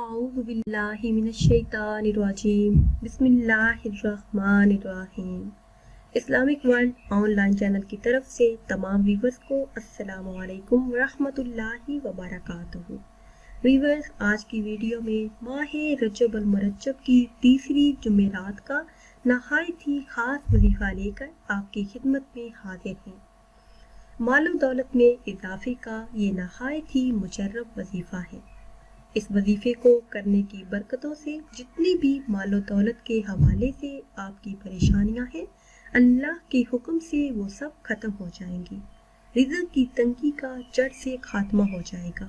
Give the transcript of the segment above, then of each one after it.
अऊज़ु बिल्लाहि मिनश्शैतानिर्रजीम बिस्मिल्लाहिर्रहमानिर्रहीम। Islamic world online channel की तरफ से तमाम व्यूवर्स को अस्सलामु अलैकुम वरहमतुल्लाहि वबरकातुहू। व्यूवर्स, आज की वीडियो में माह रजब अल मुरज्जब की तीसरी जुमेरात का नहायत ही खास वजीफा लेकर आपकी खिदमत में हाजिर हैं। मालो दौलत में इजाफे का ये नहायत ही मुजर्रब वजीफा है। इस वजीफे को करने की बरकतों से जितनी भी मालो दौलत के हवाले से आपकी परेशानियां हैं, अल्लाह के हुक्म से वो सब खत्म हो जाएंगी। रिज़्क़ की तंगी का जड़ से खात्मा हो जाएगा।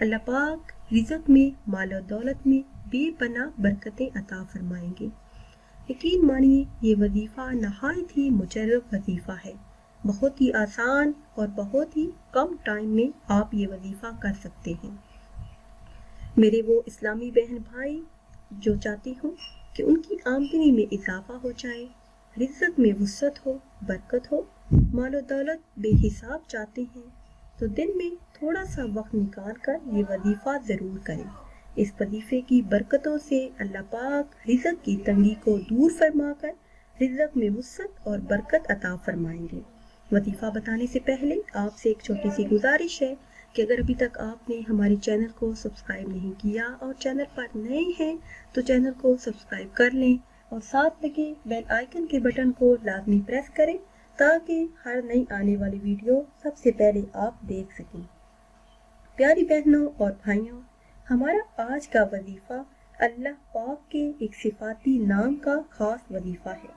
अल्लाह पाक रिज़्क़ में, मालो दौलत में बेपनाह बरकतें अता फरमाएंगे। यकीन मानिए, ये वजीफा नहायत ही मुजर्रब वजीफा है। बहुत ही आसान और बहुत ही कम टाइम में आप ये वजीफा कर सकते हैं। मेरे वो इस्लामी बहन भाई जो चाहती हूँ कि उनकी आमदनी में इजाफा हो जाए, रिज़्क़ में वुसअत हो, बरकत हो, मालो दौलत बेहिसाब चाहते हैं, तो दिन में थोड़ा सा वक्त निकाल कर ये वजीफा ज़रूर करें। इस वजीफे की बरकतों से अल्लाह पाक रिज़्क़ की तंगी को दूर फरमा कर रिज़्क़ में वुसअत और बरकत अता फरमाएंगे। वजीफा बताने से पहले आपसे एक छोटी सी गुजारिश है कि अगर अभी तक आपने हमारे चैनल को सब्सक्राइब नहीं किया और चैनल पर नए हैं तो चैनल को सब्सक्राइब कर लें और साथ लगे बेल आइकन के बटन को लाजमी प्रेस करें ताकि हर नई आने वाली वीडियो सबसे पहले आप देख सकें। प्यारी बहनों और भाइयों, हमारा आज का वजीफा अल्लाह पाक के एक सिफाती नाम का खास वजीफा है।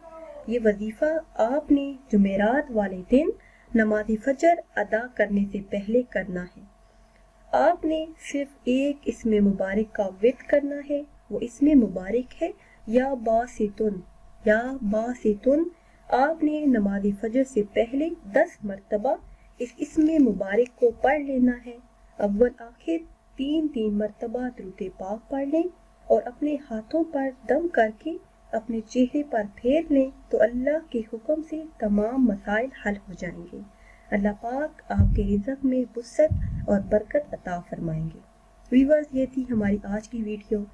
ये वजीफा आपने जुमेरात वाले दिन नमाज फजर अदा करने से पहले करना है। आपने सिर्फ एक इसमें मुबारक का विर्द करना है। वो इसमें मुबारक है या बासितुन। आपने नमाज फजर से पहले 10 मरतबा इस इसमें मुबारक को पढ़ लेना है। अव्वल आखिर 3 मरतबा दुरूद पाक पढ़ लें और अपने हाथों पर दम करके अपने चेहरे पर फेर लें तो अल्लाह के हुक्म से तमाम मसाइल हल हो जाएंगे। अल्लाह पाक आपके रिज़्क़ में वुसअत और बरकत अता फरमाएंगे। व्यूअर्स, ये थी हमारी आज की वीडियो।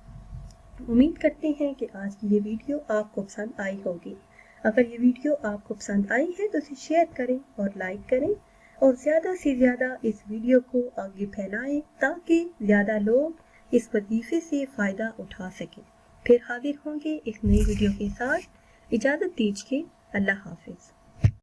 उम्मीद करते हैं कि आज की ये वीडियो आपको पसंद आई होगी। अगर ये वीडियो आपको पसंद आई है तो इसे शेयर करें और लाइक करें और ज़्यादा से ज़्यादा इस वीडियो को आगे फैलाएं ताकि ज़्यादा लोग इस वजीफे से फ़ायदा उठा सकें। फिर हाजिर होंगे एक नई वीडियो के साथ। इजाज़त दीजिए। अल्लाह हाफिज़।